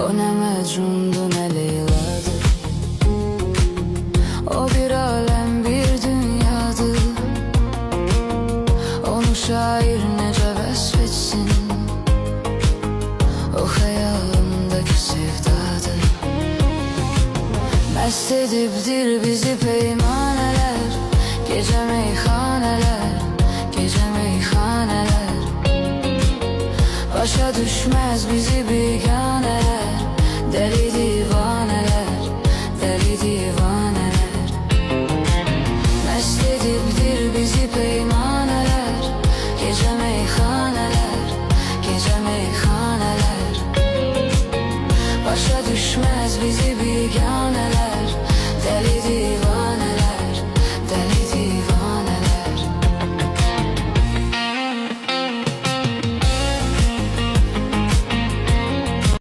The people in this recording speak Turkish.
O ne Mecnun'du ne Leyla'dı. O bir alem bir dünyadı. Onu şair nece vesfetsin. O hayalımdaki sevdadı. Mest edipdir bizi peymaneler. Gece meyhaneler, gece meyhaneler. Başa düşmez bizi bir